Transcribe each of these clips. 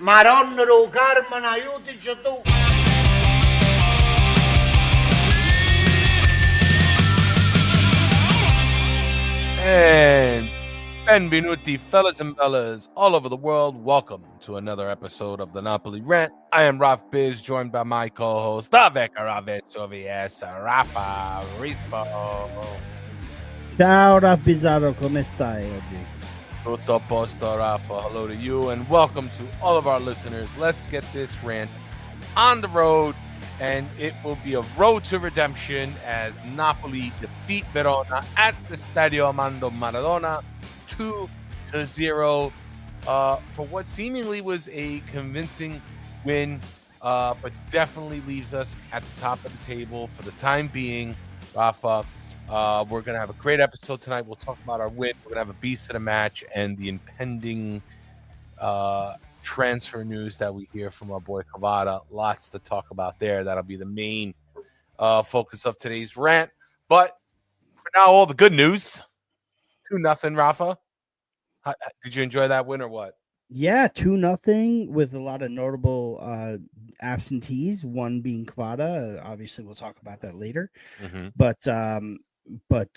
Madonna do Carmen, aiutici tu. And benvenuti, fellas and bellas all over the world. Welcome to another episode of the Napoli Rant. I am Raff Biz, joined by my co-host, the Vecaravezzo VS, Raffa Rispo. Ciao Raff Bizzarro, come stai oggi? Tutto posto, Rafa. Hello to you, and welcome to all of our listeners. Let's get this rant on the road, and it will be a road to redemption as Napoli defeat Verona at the Stadio Maradona 2-0 for what seemingly was a convincing win, but definitely leaves us at the top of the table for the time being. Rafa, we're going to have a great episode tonight. We'll talk about our win. We're going to have a beast of the match and the impending transfer news that we hear from our boy Kvara. Lots to talk about there. That'll be the main focus of today's rant. But for now, all the good news. 2-0, Rafa. Did you enjoy that win or what? Yeah, 2-0 with a lot of notable absentees, one being Kvara. Obviously, we'll talk about that later. Mm-hmm. But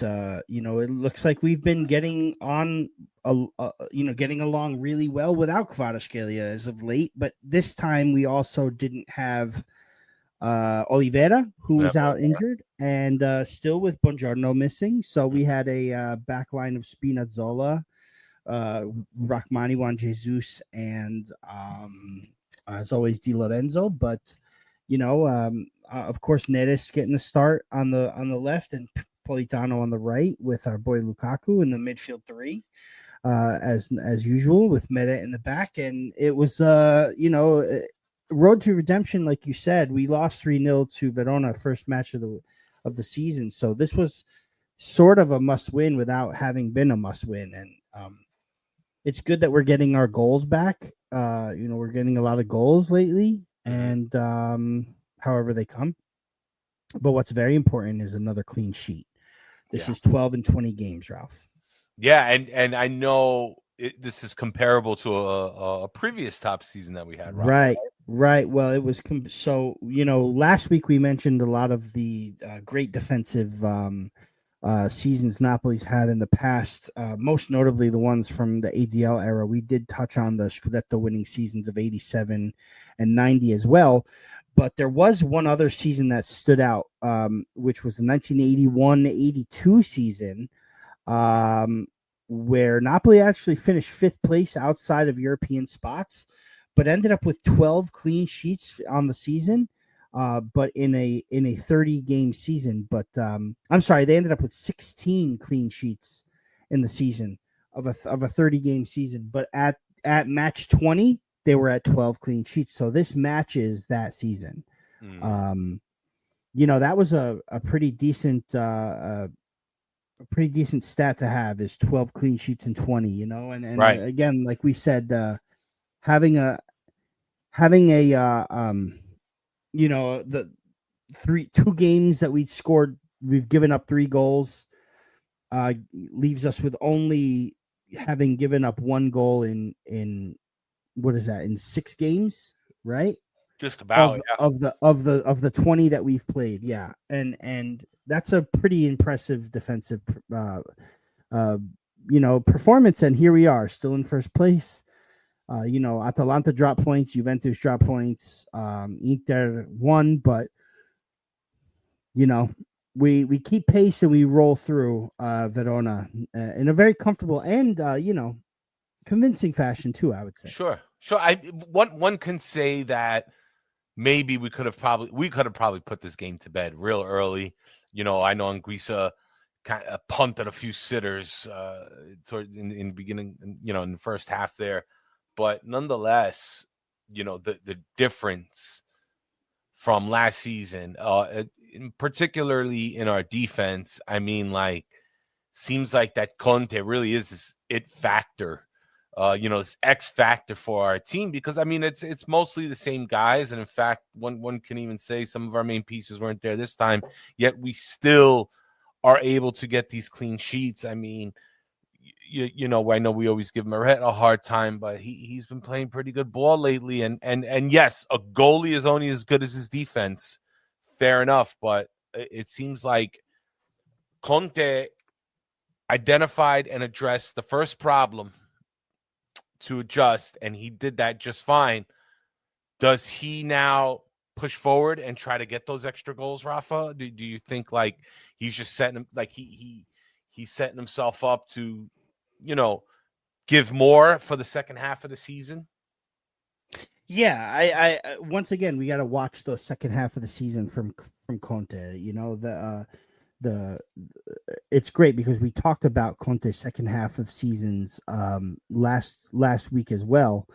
you know, it looks like we've been getting on getting along really well without Kvaratskhelia as of late, but this time we also didn't have Oliveira, who was out injured, and still with Buongiorno missing. So we had a back line of Spinazzola, Rachmani, Juan Jesus, and as always Di Lorenzo. But you know, of course, Neres getting the start on the left and Politano on the right with our boy Lukaku in the midfield three, as usual with Meta in the back. And it was road to redemption, like you said. We lost 3-0 to Verona, first match of the season. So this was sort of a must win without having been a must win. And it's good that we're getting our goals back. We're getting a lot of goals lately, and however they come. But what's very important is another clean sheet. This is 12 and 20 games, Ralph. Yeah, and I know this is comparable to a previous top season that we had, Ralph. Right. Well, it was last week we mentioned a lot of the great defensive seasons Napoli's had in the past, most notably the ones from the ADL era. We did touch on the Scudetto winning seasons of 87 and 90 as well. But there was one other season that stood out, which was the 1981-82 season, where Napoli actually finished fifth place outside of European spots, but ended up with 12 clean sheets on the season, but in a 30-game season. But I'm sorry, they ended up with 16 clean sheets in the season of a 30-game season. But at match 20, they were at 12 clean sheets. So this matches that season. That was a pretty decent stat to have, is 12 clean sheets in 20, and right. Again, like we said, having the 2 games that we've given up 3 goals, leaves us with only having given up 1 goal in what is that, in 6 games, right? Just about of the 20 that we've played, yeah, and that's a pretty impressive defensive performance. And here we are, still in first place. Atalanta dropped points, Juventus dropped points, Inter won, but we keep pace and we roll through Verona in a very comfortable and convincing fashion too, I would say. Sure. One can say that maybe we could have probably put this game to bed real early. I know Anguissa kind of punted a few sitters in the beginning, in the first half there, but nonetheless, the difference from last season, particularly in our defense, I mean, seems like that Conte really is this it factor. This X factor for our team, because I mean it's mostly the same guys, and in fact, one can even say some of our main pieces weren't there this time, yet we still are able to get these clean sheets. I mean, I know we always give Meret a hard time, but he's been playing pretty good ball lately. And yes, a goalie is only as good as his defense. Fair enough, but it seems like Conte identified and addressed the first problem to adjust, and he did that just fine. Does he now push forward and try to get those extra goals, Rafa? Do you think like he's just setting him like he's setting himself up to, give more for the second half of the season? Yeah, I once again we got to watch the second half of the season from Conte. It's great because we talked about Conte's second half of seasons last week as well.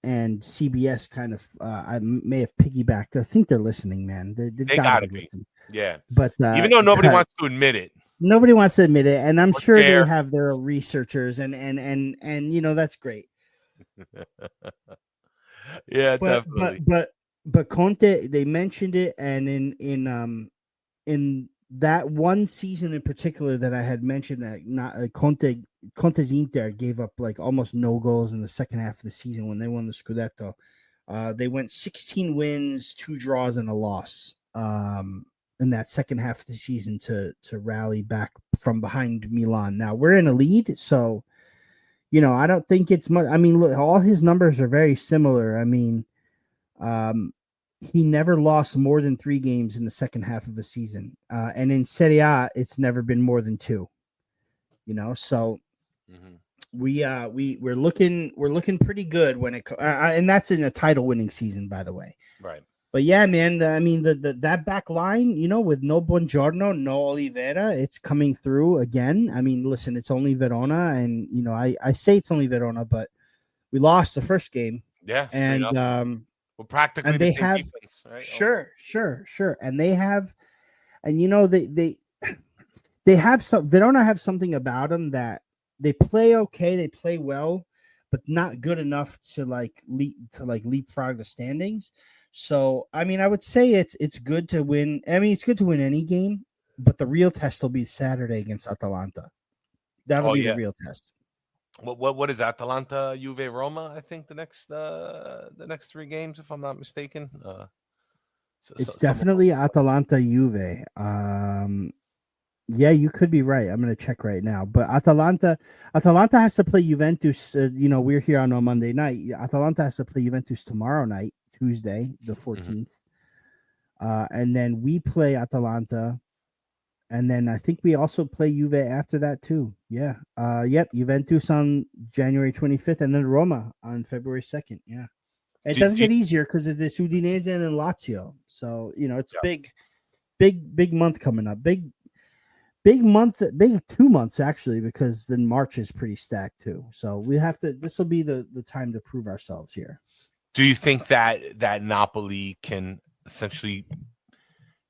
And CBS kind of I may have piggybacked. I think they're listening, man. They've got to be listening. Yeah. But even though nobody wants to admit it. Nobody wants to admit it, and I'm sure scared. they have their researchers and that's great. Yeah, definitely. But Conte, they mentioned it, and in that one season in particular that I had mentioned that Conte's Inter gave up like almost no goals in the second half of the season when they won the Scudetto. They went 16 wins, 2 draws, and a loss in that second half of the season to rally back from behind Milan. Now we're in a lead, so I don't think it's much. I mean, look, all his numbers are very similar. I mean, he never lost more than 3 games in the second half of a season, and in Serie A, it's never been more than 2. So we're looking pretty good when it and that's in a title winning season, by the way. Right. But yeah, man, I mean that back line, with no Buongiorno, no Oliveira, it's coming through again. I mean, listen, it's only Verona, and I say it's only Verona, but we lost the first game. Yeah, and well, practically and the they same have defense, right? Sure, and they have, and they have some. Verona have something about them that they play okay, they play well, but not good enough to leapfrog the standings. So, I mean, I would say it's good to win. I mean, it's good to win any game, but the real test will be Saturday against Atalanta. That'll be the real test. What is Atalanta, Juve, Roma? I think the next 3 games, if I'm not mistaken. It's definitely Atalanta, Juve. Yeah, you could be right. I'm going to check right now. But Atalanta has to play Juventus. We're here on a Monday night. Atalanta has to play Juventus tomorrow night, Tuesday, the 14th. And then we play Atalanta. And then I think we also play Juve after that too. Yeah. Yep. Juventus on January 25th, and then Roma on February 2nd. Yeah. It doesn't get easier because of this Udinese and then Lazio. So, it's big month coming up. Big 2 months actually, because then March is pretty stacked too. So this will be the time to prove ourselves here. Do you think that Napoli can essentially,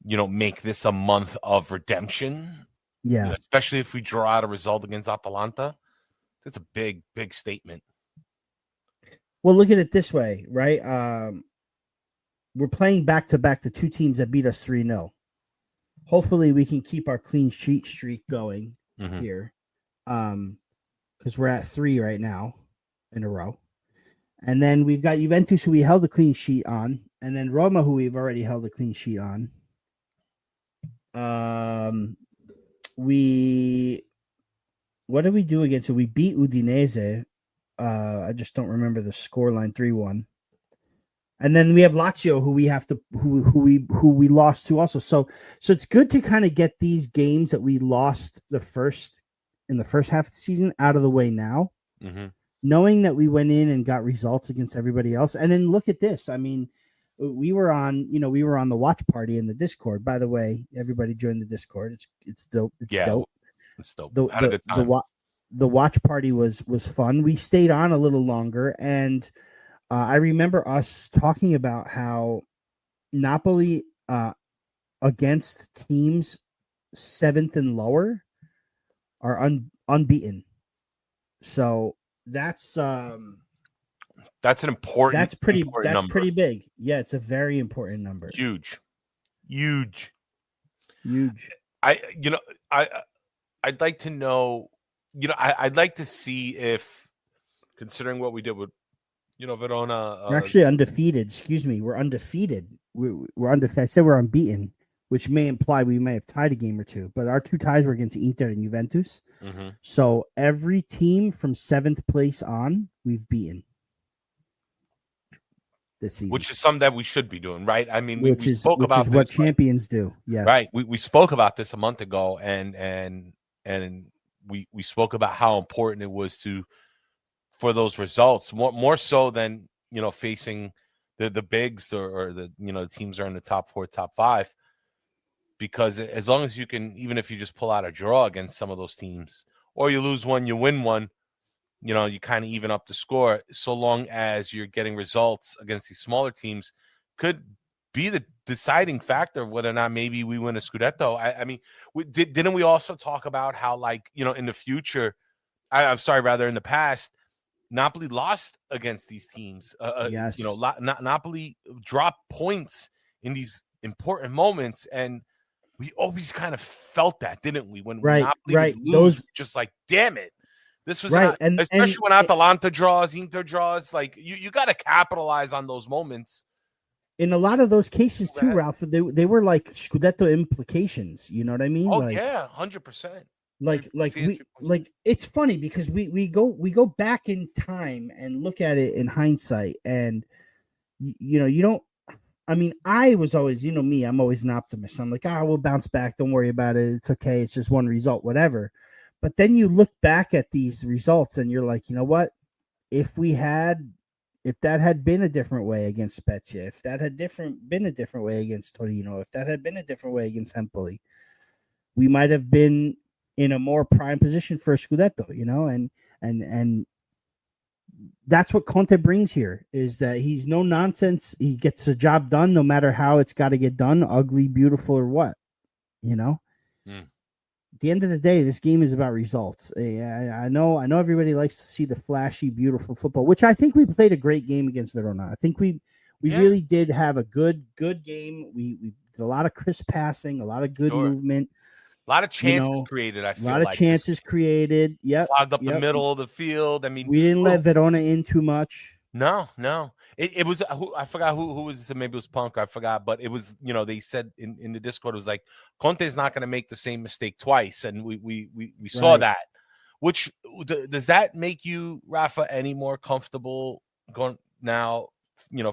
make this a month of redemption? Yeah. Especially if we draw out a result against Atalanta. That's a big, big statement. Well, look at it this way, right? We're playing back-to-back the 2 teams that beat us 3-0. Hopefully we can keep our clean sheet streak going here. Because we're at 3 right now in a row. And then we've got Juventus, who we held a clean sheet on, and then Roma, who we've already held a clean sheet on. What did we do against it? We beat Udinese. I just don't remember the scoreline, 3-1. And then we have Lazio, who we lost to also. So it's good to kind of get these games that we lost in the first half of the season out of the way now, knowing that we went in and got results against everybody else. And then look at this. I mean, we were on the watch party in the Discord. By the way, everybody join the Discord. It's dope. It's dope. It's dope. Had a good time. The watch party was fun. We stayed on a little longer, and I remember us talking about how Napoli against teams 7th and lower are unbeaten. So that's an important. That's pretty big. Yeah, it's a very important number. Huge. Huge. I'd like to know I'd like to see if, considering what we did with, Verona. We're actually undefeated. Excuse me. We're undefeated. We're undefeated. I said we're unbeaten, which may imply we may have tied a game or two. But our two ties were against Inter and Juventus. Mhm. So every team from 7th place on, we've beaten this season. Which is something that we should be doing, right? I mean, we which is spoke about what this, champions do. Yes. right? We spoke about this a month ago, and we spoke about how important it was for those results, more so than facing the bigs or the the teams are in the top 4, top 5, because as long as you can, even if you just pull out a draw against some of those teams, or you lose one, you win one, you kind of even up the score, so long as you're getting results against these smaller teams, could be the deciding factor of whether or not maybe we win a Scudetto. I mean, didn't we also talk about how, like, in the future, I'm sorry, rather in the past, Napoli lost against these teams. Yes. Napoli dropped points in these important moments, and we always kind of felt that, didn't we? When Napoli would lose, just like, damn it. This was right, especially when Atalanta draws, Inter draws. Like, you got to capitalize on those moments. In a lot of those cases too, Ralph, they were like Scudetto implications. You know what I mean? Oh, like, yeah, 100%. Like it's funny because we go back in time and look at it in hindsight, and you don't. I mean, I was always, me, I'm always an optimist. I'm like, we'll bounce back. Don't worry about it. It's okay. It's just one result, whatever. But then you look back at these results and you're like, you know what? If that had been a different way against Spezia, if that had been a different way against Torino, if that had been a different way against Empoli, we might have been in a more prime position for a Scudetto, and that's what Conte brings here, is that he's no nonsense. He gets the job done no matter how it's got to get done, ugly, beautiful, or what, At the end of the day, this game is about results. I know everybody likes to see the flashy, beautiful football, which I think we played a great game against Verona. I think we really did have a good game. We did a lot of crisp passing, a lot of good movement. A lot of chances created, I feel like. A lot of chances created. Yep. Clogged up the middle of the field. I mean, we didn't let Verona in too much. No. It was, I forgot who was, maybe it was Punk, I forgot, but it was, they said in the Discord, it was like, Conte's not going to make the same mistake twice. And we saw that. Which, does that make you, Rafa, any more comfortable going now,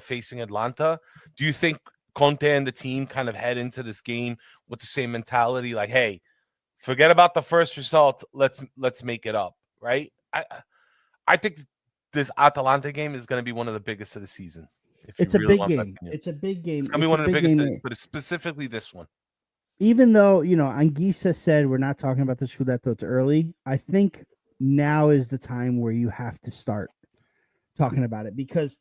facing Atalanta? Do you think Conte and the team kind of head into this game with the same mentality, like, hey, forget about the first result, let's make it up, right? I think this Atalanta game is going to be one of the biggest of the season. It's a big game. It's a big game. It's going to be one of the biggest, but specifically this one. Even though, Anguissa said we're not talking about the Scudetto, it's early, I think now is the time where you have to start talking about it, because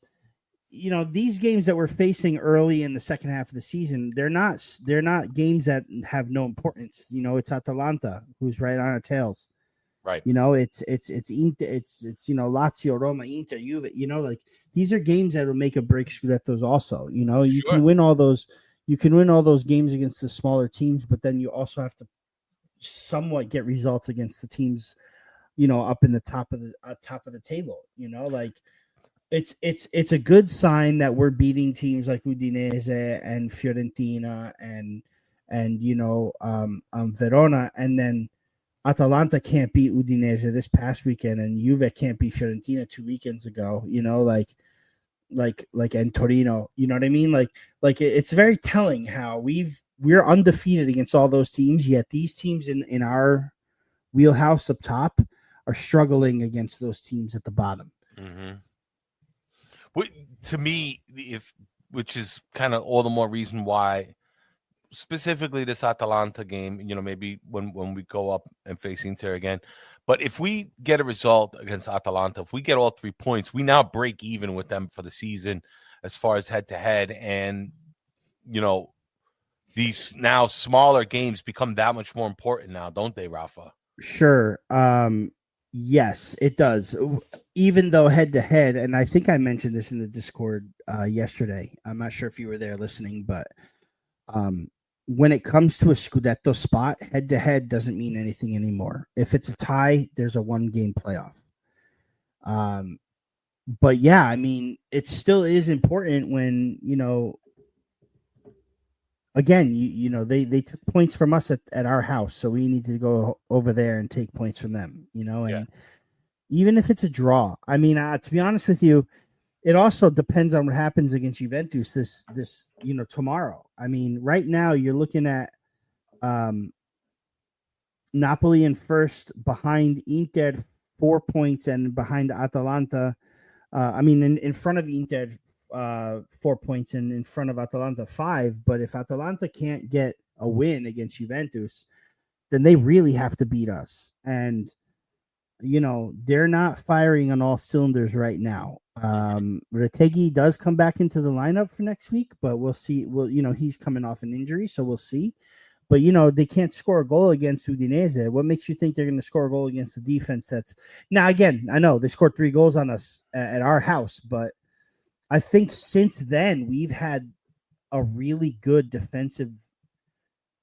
these games that we're facing early in the second half of the season, they're not games that have no importance. It's Atalanta who's right on our tails. Right. It's Inter, it's Lazio, Roma, Inter, Juve. Like, these are games that will make or break Scudettos. Also, you can win all those. You can win all those games against the smaller teams, but then you also have to somewhat get results against the teams, up in the top of the table. Like, it's a good sign that we're beating teams like Udinese and Fiorentina and Verona, and then Atalanta can't beat Udinese this past weekend, and Juve can't beat Fiorentina 2 weekends ago. And Torino. You know what I mean? Like it's very telling how we're undefeated against all those teams, yet these teams in our wheelhouse up top are struggling against those teams at the bottom. Mm-hmm. To me, which is kind of all the more reason why, specifically this Atalanta game, maybe when we go up and face Inter again, but if we get a result against Atalanta, if we get all 3 points, we now break even with them for the season as far as head-to-head, and these now smaller games become that much more important now, don't they, Rafa? Sure. Yes, it does. Even though head-to-head, and I think I mentioned this in the Discord yesterday. I'm not sure if you were there listening, but when it comes to a Scudetto spot, head to head doesn't mean anything anymore. If it's a tie, there's a 1-game playoff. But yeah, I mean, it still is important when, again, they took points from us at our house, so we need to go over there and take points from them, and even if it's a draw, I mean, to be honest with you, it also depends on what happens against Juventus this tomorrow. I mean, right now you're looking at Napoli in first, behind Inter 4 points, and behind Atalanta. In front of Inter 4 points, and in front of Atalanta 5. But if Atalanta can't get a win against Juventus, then they really have to beat us. And they're not firing on all cylinders right now. Retegui does come back into the lineup for next week, but we'll see. He's coming off an injury, so we'll see. But they can't score a goal against Udinese. What makes you think they're going to score a goal against the defense that's now? Again, I know they scored 3 goals on us at our house, but I think since then we've had a really good defensive,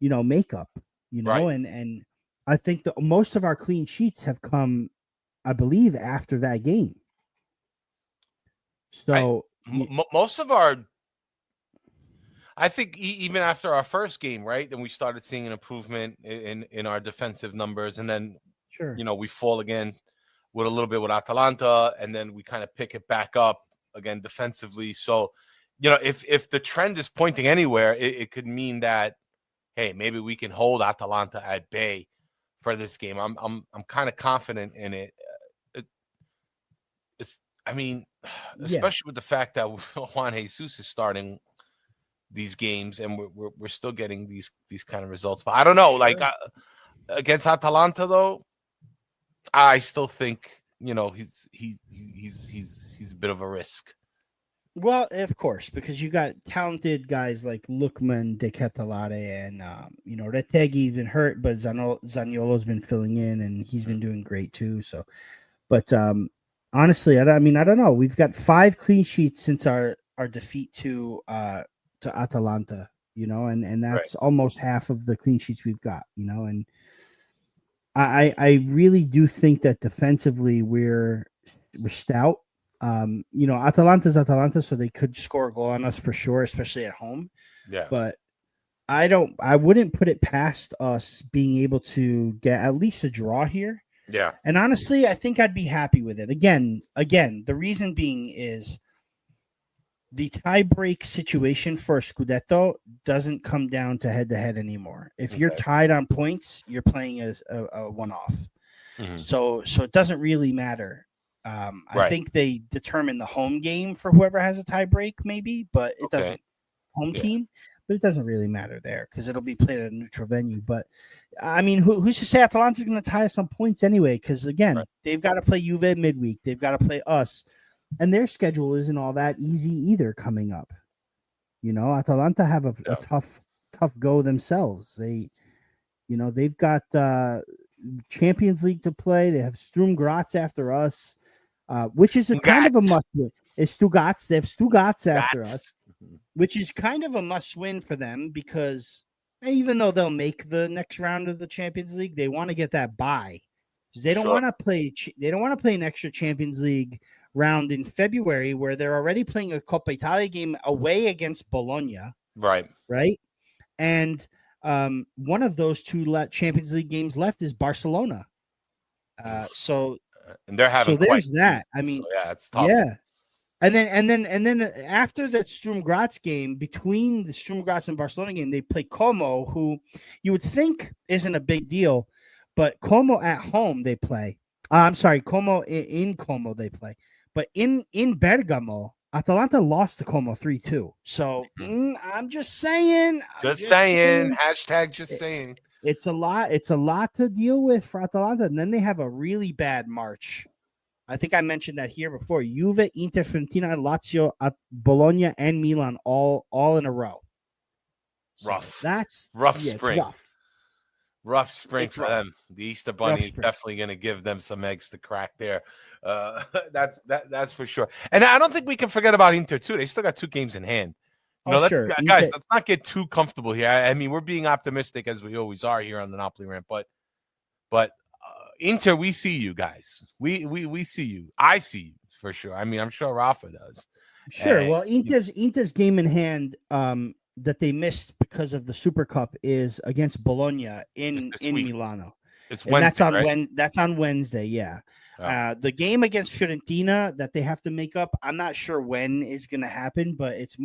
makeup. Right. And I think most of our clean sheets have come, I believe, after that game. So most of our, I think even after our first game, right, then we started seeing an improvement in our defensive numbers, and then sure, we fall again with a little bit with Atalanta, and then we kind of pick it back up again defensively. So, if the trend is pointing anywhere, it could mean that, hey, maybe we can hold Atalanta at bay for this game. I'm kind of confident in it. Especially with the fact that Juan Jesus is starting these games, and we're still getting these kind of results. But I don't know, like against Atalanta though, I still think he's a bit of a risk. Well, of course, because you got talented guys like Lookman, De Ketelare, and Retegui's been hurt, but Zaniolo's been filling in, and he's been doing great too. So, but honestly, I don't know. We've got 5 clean sheets since our defeat to Atalanta, and that's almost half of the clean sheets we've got, and I really do think that defensively we're stout. Atalanta's Atalanta, so they could score a goal on us for sure, especially at home. Yeah. But I wouldn't put it past us being able to get at least a draw here. Yeah. And honestly, I think I'd be happy with it. Again, the reason being is the tie-break situation for a Scudetto doesn't come down to head-to-head anymore. If you're tied on points, you're playing a one-off. Mm-hmm. So it doesn't really matter. I think they determine the home game for whoever has a tie-break, maybe, but it doesn't team. But it doesn't really matter there because it'll be played at a neutral venue. But I mean, who's to say Atalanta's going to tie us on points anyway? Because again, they've got to play Juve midweek. They've got to play us. And their schedule isn't all that easy either coming up. Atalanta have a tough go themselves. They've got Champions League to play. They have Sturm Graz after us, which is kind of a must win. It's Stuttgart. They have Stuttgart after us, which is kind of a must win for them because even though they'll make the next round of the Champions League, they want to get that bye. They don't want to play. They don't want to play an extra Champions League round in February where they're already playing a Coppa Italia game away against Bologna. Right. And one of those 2 Champions League games left is Barcelona. And they're having there's that. I mean, so it's tough. Yeah. And then after that Sturm Graz game, between the Sturm Graz and Barcelona game, they play Como, who you would think isn't a big deal, but Como at home they play. Como in Como they play. But in Bergamo, Atalanta lost to Como 3-2. So I'm just saying. Just saying. Hashtag just saying. It's a lot. It's a lot to deal with for Atalanta. And then they have a really bad March. I think I mentioned that here before. Juve, Inter, Fiorentina, Lazio, Bologna, and Milan all in a row. So rough. That's rough spring. It's rough. Rough spring for them. The Easter Bunny is definitely going to give them some eggs to crack there. That's for sure. And I don't think we can forget about Inter too. They still got 2 games in hand. Sure. Guys, let's not get too comfortable here. I mean, we're being optimistic as we always are here on the Napoli Rant, but Inter, we see you guys. We see you. I see you for sure. I mean, I'm sure Rafa does. Sure. And, Well, Inter's game in hand that they missed because of the Super Cup is against Bologna in Milano. It's Wednesday, and that's on Wednesday. Yeah. Oh. The game against Fiorentina that they have to make up, I'm not sure when is going to happen, but it's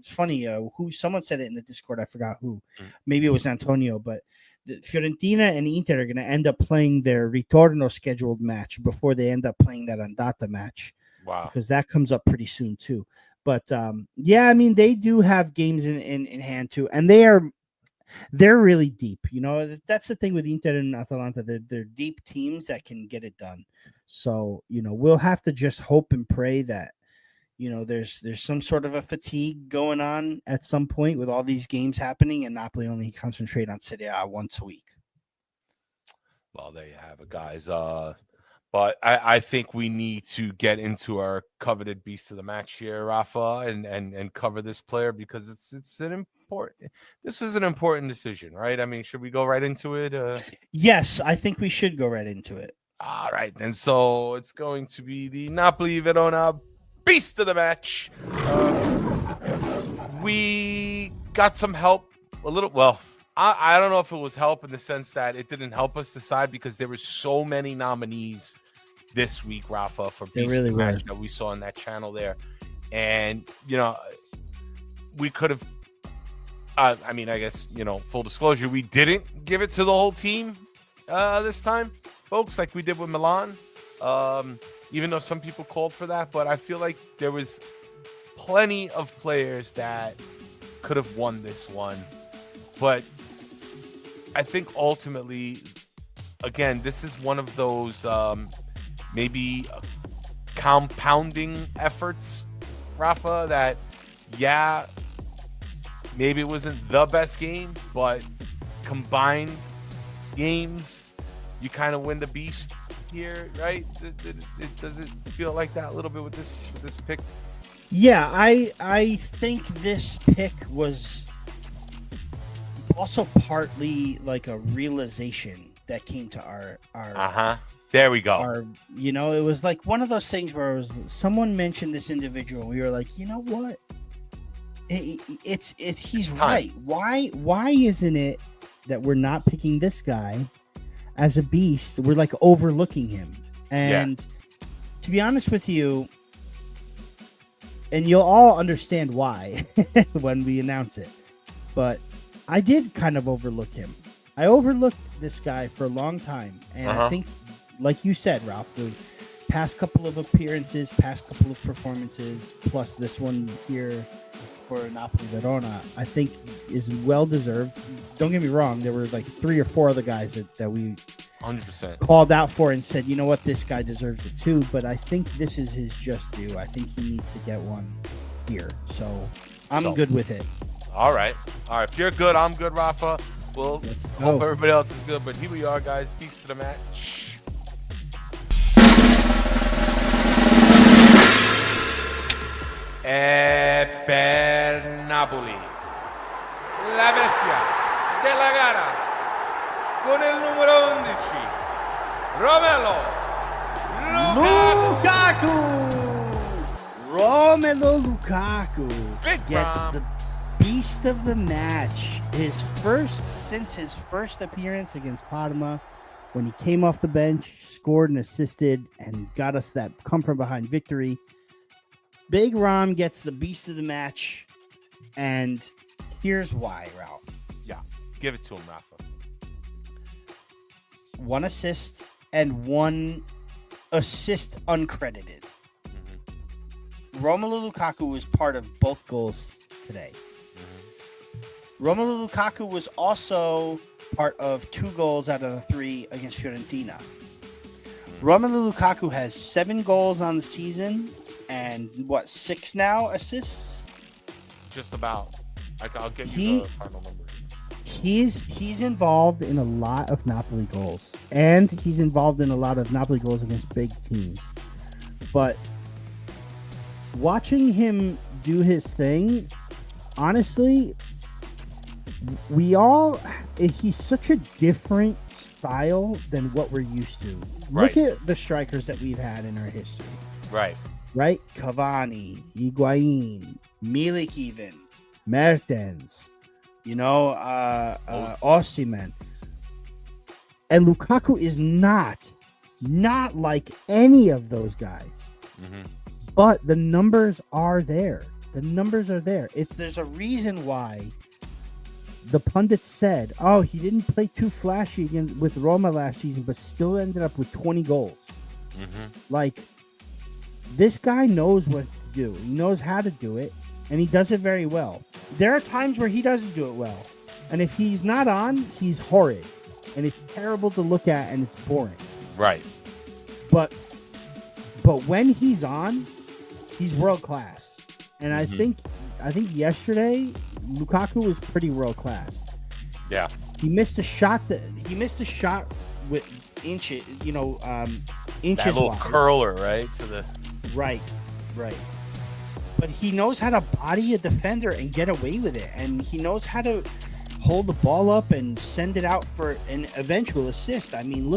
funny. Someone said it in the Discord. I forgot who. Maybe it was Antonio, but Fiorentina and Inter are going to end up playing their ritorno scheduled match before they end up playing that andata match. Wow. Because that comes up pretty soon too. But yeah, I mean, they do have games in hand too, and they're really deep. You know, that's the thing with Inter and Atalanta. They're deep teams that can get it done. So, you know, we'll have to just hope and pray that, you know, there's some sort of a fatigue going on at some point with all these games happening, and Napoli only concentrate on Serie A once a week. Well, there you have it, guys. But I think we need to get into our coveted beast of the match here, Rafa, and cover this player because this is an important decision, right? I mean, should we go right into it? Yes, I think we should go right into it. All right, then. So it's going to be the Napoli Verona beast of the match. We got some help a little. Well, I don't know if it was help in the sense that it didn't help us decide because there were so many nominees this week, Rafa, for Beast of the Match that we saw on that channel there. And, you know, we could have, I mean, I guess, you know, full disclosure, we didn't give it to the whole team this time, folks, like we did with Milan, even though some people called for that. But I feel like there was plenty of players that could have won this one. But I think ultimately, again, this is one of those maybe compounding efforts, Rafa, that, yeah, maybe it wasn't the best game, but combined games, you kind of win the beast here, right? Does it feel like that a little bit with this pick? Yeah, I think this pick was also partly like a realization that came to our there we go. You know, it was like one of those things where someone mentioned this individual. We were like, you know what? He's right. Why isn't it that we're not picking this guy as a beast? We're like overlooking him. And to be honest with you, and you'll all understand why when we announce it, but I did kind of overlook him. I overlooked this guy for a long time. And I think, like you said, Ralph, the past couple of appearances, past couple of performances, plus this one here for Napoli Verona, I think is well-deserved. Don't get me wrong. There were like 3 or 4 other guys that we 100% called out for and said, you know what, this guy deserves it too. But I think this is his just due. I think he needs to get one here. So I'm good with it. All right. If you're good, I'm good, Rafa. Well, hope everybody else is good. But here we are, guys. Beast of the match. E per Napoli, la bestia della gara con il numero 11, Romelu Lukaku gets the beast of the match. Since his first appearance against Parma, when he came off the bench, scored and assisted, and got us that come from behind victory. Big Rom gets the beast of the match, and here's why, Ralph. Yeah, give it to him, Rafa. 1 assist and 1 assist uncredited. Romelu Lukaku was part of both goals today. Romelu Lukaku was also part of 2 goals out of the 3 against Fiorentina. Romelu Lukaku has 7 goals on the season. And 6 now assists? Just about. I'll get you the final number. He's involved in a lot of Napoli goals. And he's involved in a lot of Napoli goals against big teams. But watching him do his thing, honestly, he's such a different style than what we're used to. Right. Look at the strikers that we've had in our history. Right. Right? Cavani, Higuain, Milik even, Mertens, Osimhen. And Lukaku is not like any of those guys. Mm-hmm. But the numbers are there. There's a reason why the pundits said, "Oh, he didn't play too flashy with Roma last season, but still ended up with 20 goals." Mm-hmm. Like, this guy knows what to do. He knows how to do it, and he does it very well. There are times where he doesn't do it well, and if he's not on, he's horrid, and it's terrible to look at, and it's boring. Right. But when he's on, he's world class. And I think yesterday Lukaku was pretty world class. Yeah. He missed a shot with inches That little wide. curler, right? To the Right. But he knows how to body a defender and get away with it, and he knows how to hold the ball up and send it out for an eventual assist. I mean,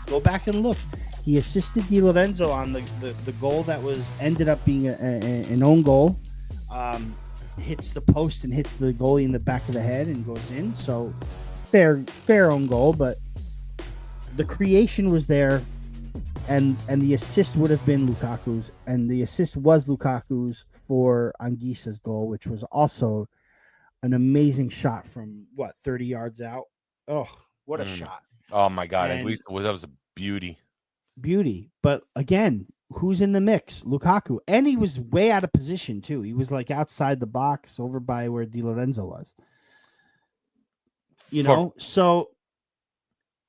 go back and look. He assisted Di Lorenzo on the goal that ended up being an own goal. Hits the post and hits the goalie in the back of the head and goes in. So fair own goal, but the creation was there, and the assist would have been Lukaku's, and the assist was Lukaku's for Anguissa's goal, which was also an amazing shot from 30 yards out. Oh, what a shot. Oh my God. And That was a beauty. But again, who's in the mix? Lukaku. And he was way out of position too. He was like outside the box over by where Di Lorenzo was. So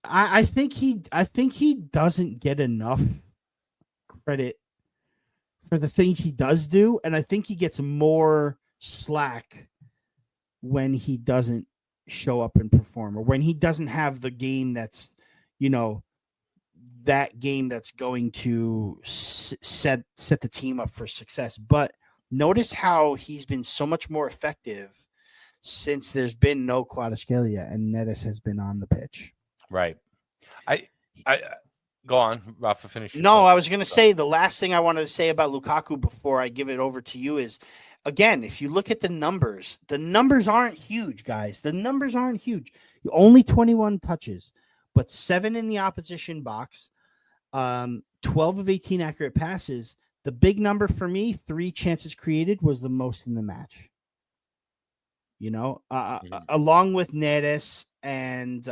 I think he doesn't get enough credit for the things he does do, and I think he gets more slack when he doesn't show up and perform, or when he doesn't have the game that's, that game that's going to set the team up for success. But notice how he's been so much more effective since there's been no Kvaratskhelia and Neres has been on the pitch. Right. I go on, Rafa, finish. No, I was going to say the last thing I wanted to say about Lukaku before I give it over to you is, again, if you look at the numbers aren't huge, guys. The numbers aren't huge. Only 21 touches, but 7 in the opposition box, 12 of 18 accurate passes. The big number for me, 3 chances created, was the most in the match. Along with Neres and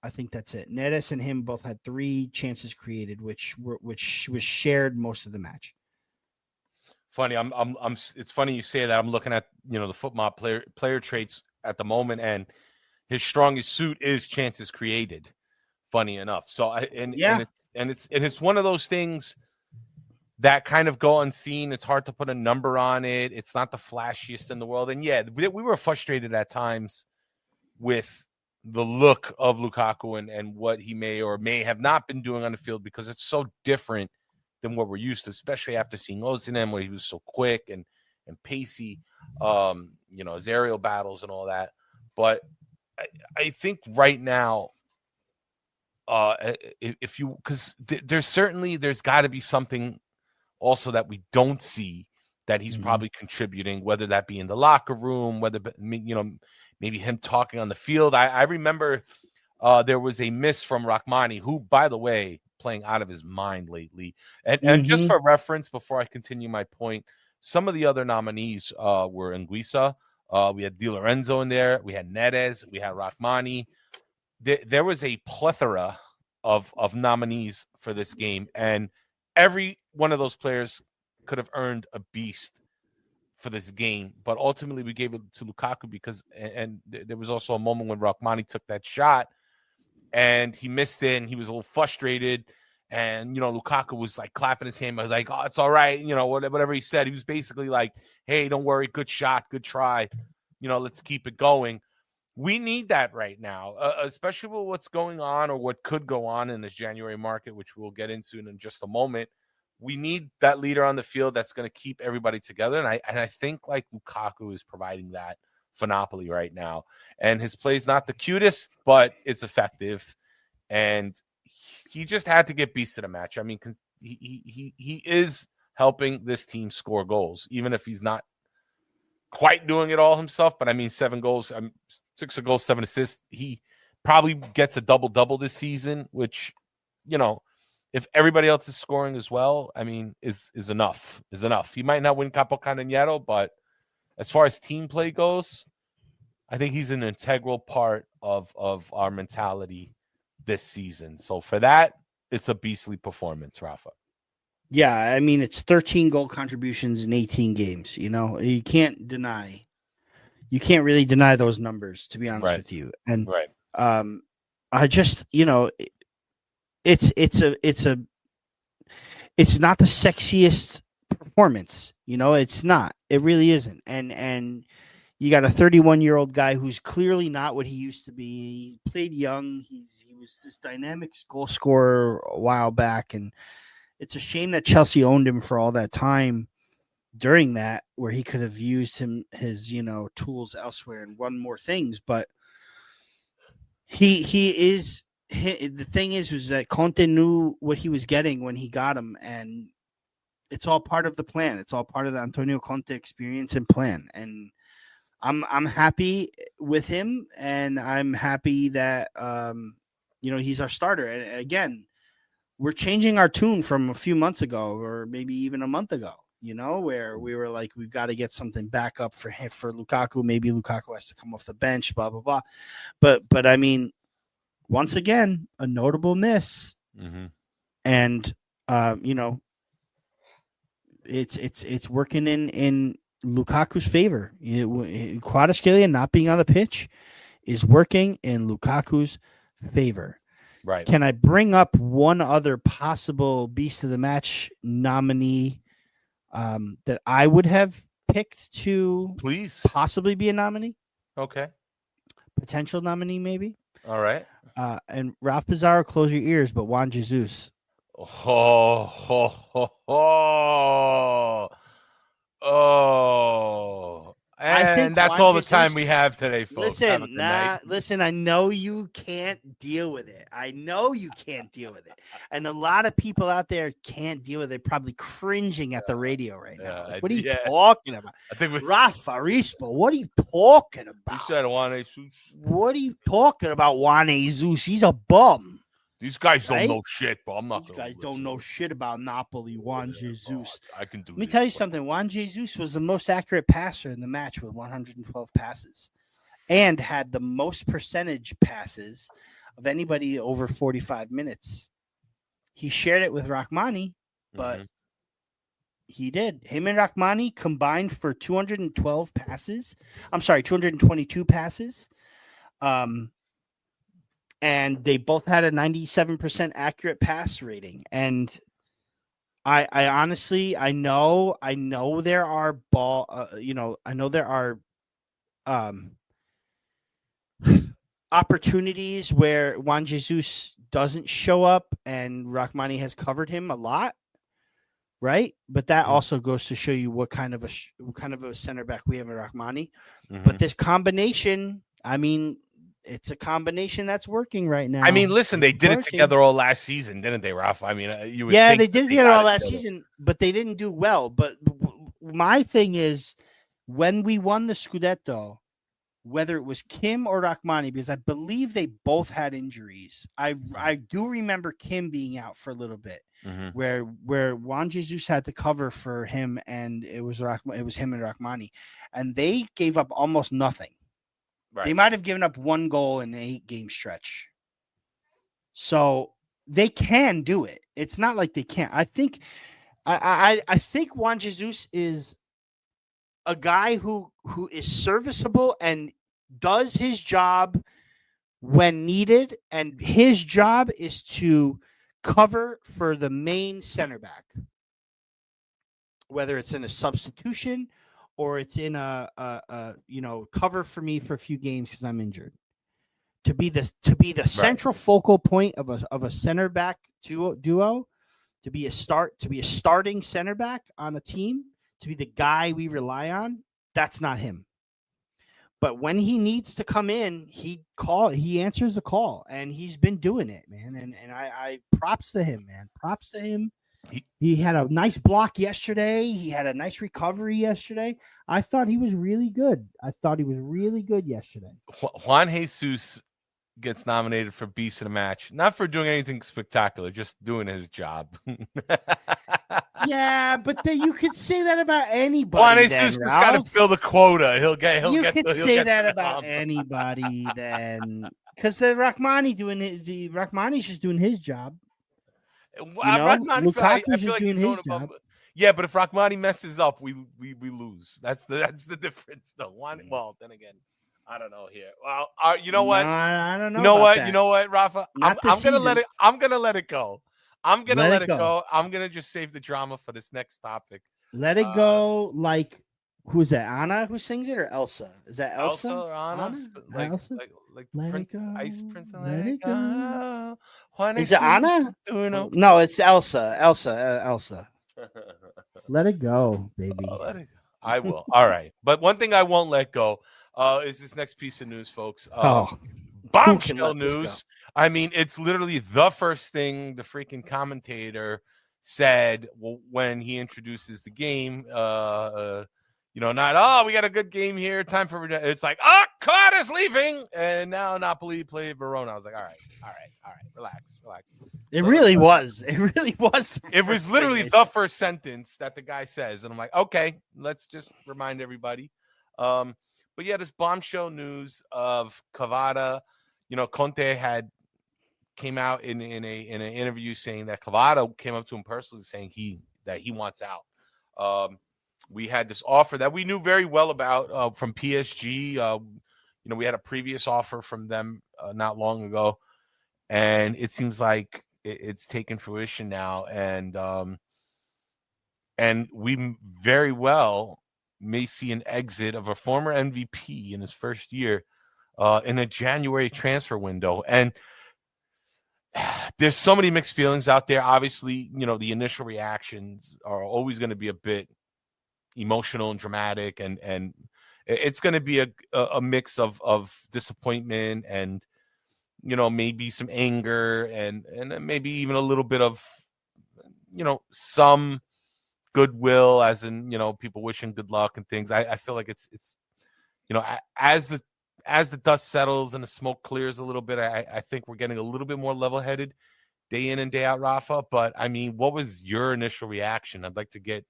I think that's it. Neres and him both had 3 chances created, which was shared most of the match. Funny, it's funny you say that. I'm looking at the football player traits at the moment, and his strongest suit is chances created. Funny enough, so it's one of those things that kind of go unseen. It's hard to put a number on it. It's not the flashiest in the world, and we were frustrated at times with the look of Lukaku and what he may or may have not been doing on the field, because it's so different than what we're used to, especially after seeing Osimhen, where he was so quick and pacey, his aerial battles and all that. But I think right now, because there's got to be something also that we don't see that he's probably contributing, whether that be in the locker room, whether maybe him talking on the field. I remember there was a miss from Rachmani, who, by the way, playing out of his mind lately. And just for reference, before I continue my point, some of the other nominees were Anguissa. We had Di Lorenzo in there. We had Neres. We had Rachmani. There was a plethora of nominees for this game, and every one of those players could have earned a beast for this game, but ultimately we gave it to Lukaku because there was also a moment when Rachmani took that shot and he missed it, and he was a little frustrated, and Lukaku was like clapping his hand. I was like, "Oh, it's all right," whatever he said. He was basically like, "Hey, don't worry, good shot, good try, let's keep it going." We need that right now, especially with what's going on or what could go on in this January market, which we'll get into in just a moment. we need that leader on the field that's going to keep everybody together. And I think like Lukaku is providing that for Napoli right now. And his play's not the cutest, but it's effective. And he just had to get beast of the match. I mean, he is helping this team score goals, even if he's not quite doing it all himself. But I mean, 7 goals, 6 goals, 7 assists. He probably gets a double-double this season, which, you know, if everybody else is scoring as well, I mean, is enough. He might not win Capocanoniero, but as far as team play goes, I think he's an integral part of our mentality this season. So for that, it's a beastly performance, Rafa. Yeah, I mean, it's 13 goal contributions in 18 games. You know, you can't really deny those numbers, to be honest with you. And I just, you know, it's not the sexiest performance. You know, it's not. It really isn't. And you got a 31-year-old guy who's clearly not what he used to be. He played young. He was this dynamic goal scorer a while back, and it's a shame that Chelsea owned him for all that time during that, where he could have used his tools elsewhere and won more things. But the thing is that Conte knew what he was getting when he got him, and it's all part of the plan. It's all part of the Antonio Conte experience and plan. And I'm happy with him, and I'm happy that he's our starter. And again, we're changing our tune from a few months ago, or maybe even a month ago, where we were like, we've got to get something back up for Lukaku. Maybe Lukaku has to come off the bench, blah, blah, blah. But I mean, once again, a notable miss. Mm-hmm. And, it's working in Lukaku's favor. Kvaratskhelia not being on the pitch is working in Lukaku's favor. Right. Can I bring up one other possible beast of the match nominee that I would have picked to possibly be a nominee? Okay. Potential nominee, maybe. All right. And Ralph Pizarro, close your ears, but Juan Jesus. And that's all the time we have today, folks. Listen, I know you can't deal with it. And a lot of people out there can't deal with it, probably cringing at the radio right now. Like, what are you talking about? I think Rafa Rispo, what are you talking about? You said Juan Jesus. What are you talking about, Juan Jesus? He's a bum. These guys don't know shit, but I'm not. These guys don't know shit about Napoli. Juan Jesus. I can do. Let me tell you something. Juan Jesus was the most accurate passer in the match with 112 passes, and had the most percentage passes of anybody over 45 minutes. He shared it with Rachmani, but he did. Him and Rachmani combined for 212 passes. I'm sorry, 222 passes. And they both had a 97% accurate pass rating. And I honestly, I know there are opportunities where Juan Jesus doesn't show up and Rachmani has covered him a lot, right? But that also goes to show you what kind of a center back we have in Rachmani. But this combination, I mean, it's a combination that's working right now. I mean, listen, they did it together all last season, didn't they, Ralph? I mean, they did it together all last season, but they didn't do well. But my thing is, when we won the Scudetto, whether it was Kim or Rachmani, because I believe they both had injuries. I do remember Kim being out for a little bit, where Juan Jesus had to cover for him, and it was him and Rachmani, and they gave up almost nothing. Right. They might have given up 1 goal in an 8-game stretch. So they can do it. It's not like they can't. I think Juan Jesus is a guy who is serviceable and does his job when needed. And his job is to cover for the main center back, whether it's in a substitution or it's in a cover for me for a few games because I'm injured. To be the central focal point of a center back duo to be a starting center back on a team, to be the guy we rely on, that's not him. But when he needs to come in, he answers the call, and he's been doing it, man. And I props to him, man. Props to him. He had a nice block yesterday. He had a nice recovery yesterday. I thought he was really good. Yesterday. Juan Jesus gets nominated for Beast of the Match, not for doing anything spectacular, just doing his job. Yeah, but you could say that about anybody. Juan Jesus just got to fill the quota. He'll get that about anybody then, because Rachmani's just doing his job. Lukaku's I feel like he's going above. Yeah, but if Rachmani messes up, we lose. That's the difference, though. Well, then again, I don't know here. Well, you know what? No, I don't know. You know what, Rafa? I'm gonna let it. I'm gonna let it go. I'm gonna let it go. I'm gonna just save the drama for this next topic. Let it go. Like, who's that? Anna who sings it, or Elsa? Is that Elsa? Or Anna? Elsa? Like let it go. Ice Prince. Let it go. Is it Anna? No, it's Elsa. Elsa. Let it go, baby. Let it go. I will. All right. But one thing I won't let go is this next piece of news, folks. Bombshell news. I mean, it's literally the first thing the freaking commentator said when he introduces the game. Not, we got a good game here. Time for it's like, Kvara's leaving. And now Napoli play Verona. I was like, all right. Relax. It really was. It was literally the first sentence that the guy says. And I'm like, okay, let's just remind everybody. But yeah, this bombshell news of Kvara. Conte came out in an interview saying that Kvara came up to him personally saying that he wants out. We had this offer that we knew very well about from PSG. We had a previous offer from them not long ago, and it seems like it's taken fruition now. And we very well may see an exit of a former MVP in his first year in a January transfer window. And there's so many mixed feelings out there. Obviously, the initial reactions are always going to be a bit emotional and dramatic, and it's going to be a mix of disappointment and maybe some anger and maybe even a little bit of some goodwill, as in people wishing good luck and things. I feel like it's as the dust settles and the smoke clears a little bit, I think we're getting a little bit more level-headed day in and day out, Rafa. But I mean, what was your initial reaction? I'd like to get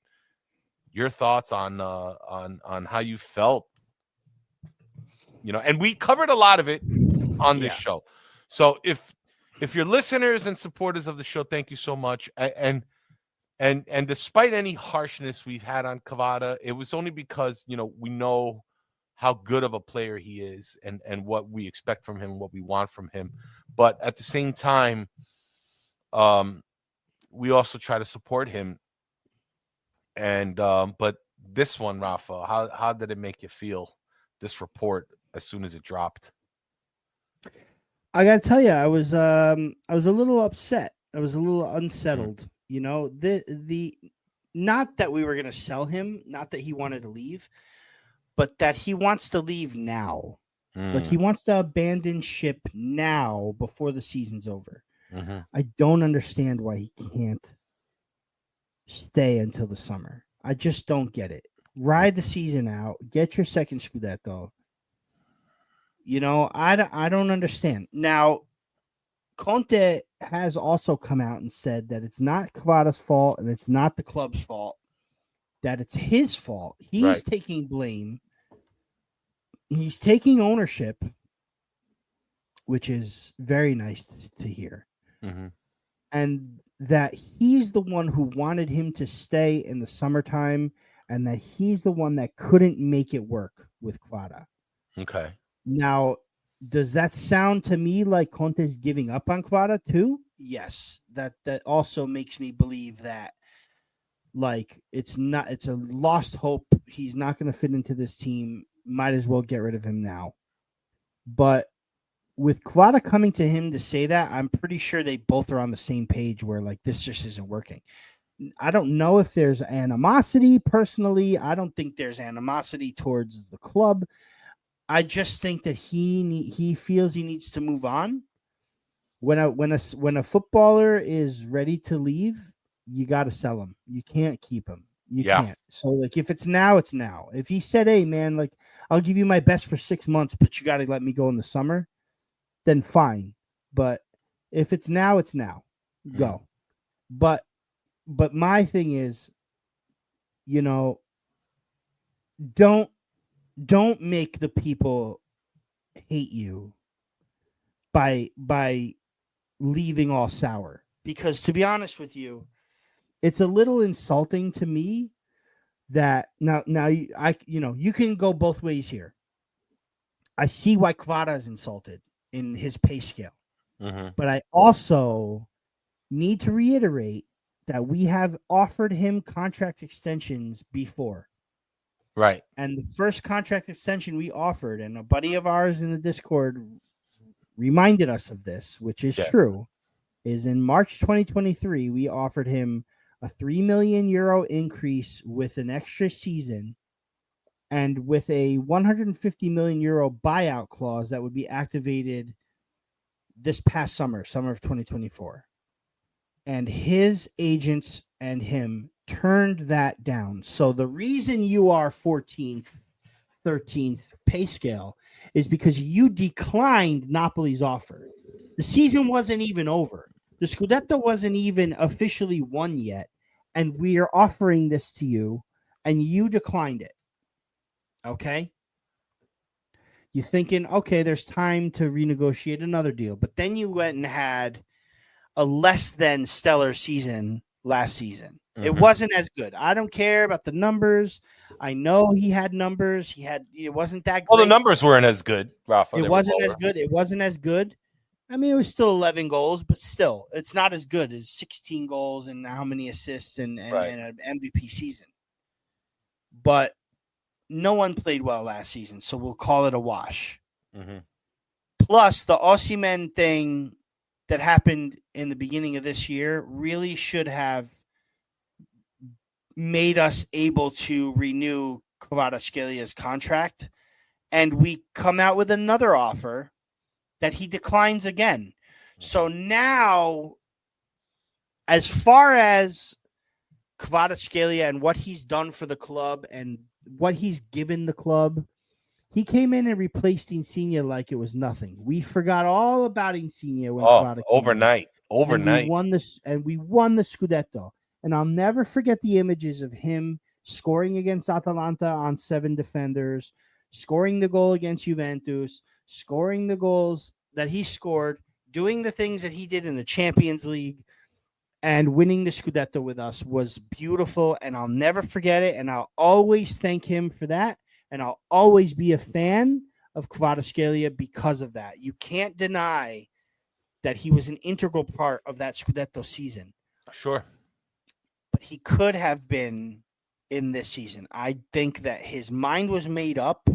your thoughts on how you felt. And we covered a lot of it on this show. So if you're listeners and supporters of the show, thank you so much. And despite any harshness we've had on Kvara, it was only because we know how good of a player he is and what we expect from him, what we want from him. But at the same time, we also try to support him. And but this one, Rafa, how did it make you feel, this report, as soon as it dropped? I gotta tell you, I was a little upset. I was a little unsettled. The not that we were gonna sell him, not that he wanted to leave, but that he wants to leave now. Like, he wants to abandon ship now before the season's over. Mm-hmm. I don't understand why he can't stay until the summer. I just don't get it. Ride the season out. Get your second Scudetto. I don't understand. Now, Conte has also come out and said that it's not Kvara's fault and it's not the club's fault, that it's his fault. He's taking blame. He's taking ownership, which is very nice to hear. Mm-hmm. And that he's the one who wanted him to stay in the summertime, and that he's the one that couldn't make it work with Kvara. Okay. Now, does that sound to me like Conte's giving up on Kvara too? Yes. That also makes me believe that, like, it's a lost hope. He's not going to fit into this team. Might as well get rid of him now. But with Kvara coming to him to say that, I'm pretty sure they both are on the same page where like this just isn't working. I don't know if there's animosity personally. I don't think there's animosity towards the club. I just think that he feels he needs to move on. When a footballer is ready to leave, you got to sell him. You can't keep him. You can't. So like if it's now, it's now. If he said, "Hey man, like I'll give you my best for 6 months, but you got to let me go in the summer," then fine. But if it's now, it's now. Go. But my thing is, don't make the people hate you by leaving all sour, because to be honest with you, it's a little insulting to me that now you can go both ways here. I see why Kvara is insulted in his pay scale, but I also need to reiterate that we have offered him contract extensions before. Right. And the first contract extension we offered, and a buddy of ours in the Discord reminded us of this, which is true, is in March 2023, we offered him a €3 million increase with an extra season and with a €150 million buyout clause that would be activated this past summer of 2024. And his agents and him turned that down. So the reason you are 14th, 13th pay scale is because you declined Napoli's offer. The season wasn't even over. The Scudetto wasn't even officially won yet. And we are offering this to you, and you declined it. Okay? You're thinking, okay, there's time to renegotiate another deal. But then you went and had a less than stellar season last season. It wasn't as good. I don't care about the numbers. I know he had numbers. It wasn't that great. Well, the numbers weren't as good, Rafa. It wasn't as good. It wasn't as good. I mean, it was still 11 goals, but still, it's not as good as 16 goals and how many assists and an MVP season. But no one played well last season, so we'll call it a wash. Plus, the Osimhen thing that happened in the beginning of this year really should have made us able to renew Kvaratskhelia contract, and we come out with another offer that he declines again. So now, as far as Kvaratskhelia and what he's done for the club and what he's given the club, he came in and replaced Insigne like it was nothing. We forgot all about Insigne when Kvara overnight. And we won the Scudetto. And I'll never forget the images of him scoring against Atalanta on 7 defenders, scoring the goal against Juventus, scoring the goals that he scored, doing the things that he did in the Champions League, and winning the Scudetto with us was beautiful. And I'll never forget it. And I'll always thank him for that. And I'll always be a fan of Kvaratskhelia because of that. You can't deny that he was an integral part of that Scudetto season. Sure. But he could have been in this season. I think that his mind was made up,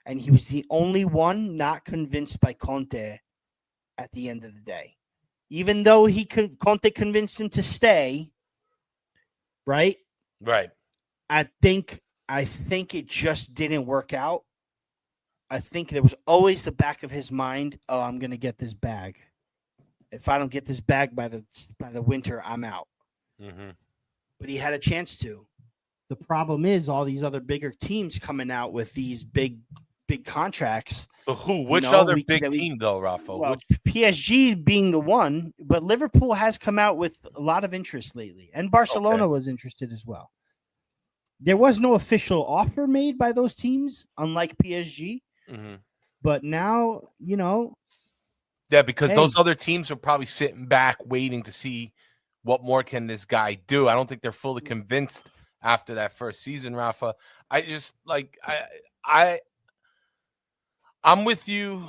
and he was the only one not convinced by Conte at the end of the day. Even though Conte convinced him to stay, right? Right. I think it just didn't work out. I think there was always the back of his mind, oh, I'm going to get this bag. If I don't get this bag by the winter, I'm out. But he had a chance to. The problem is all these other bigger teams coming out with these big contracts. But who? Which other big team, though, Rafa? Well, PSG being the one, but Liverpool has come out with a lot of interest lately, and Barcelona was interested as well. There was no official offer made by those teams, unlike PSG. But now, yeah, because those other teams are probably sitting back waiting to see what more can this guy do. I don't think they're fully convinced after that first season, Rafa. I just I'm with you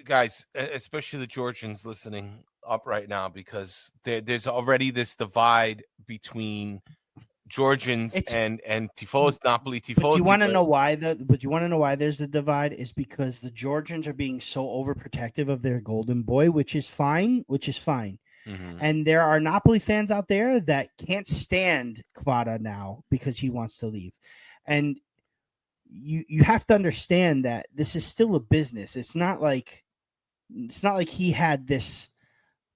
guys, especially the Georgians listening up right now, because there's already this divide between Georgians It's- and Tifosi, Napoli Tifosi. But you want to know why there's a divide is because the Georgians are being so overprotective of their golden boy, which is fine. Mhm. And there are Napoli fans out there that can't stand Kvara now because he wants to leave. And you have to understand that this is still a business. It's not like he had this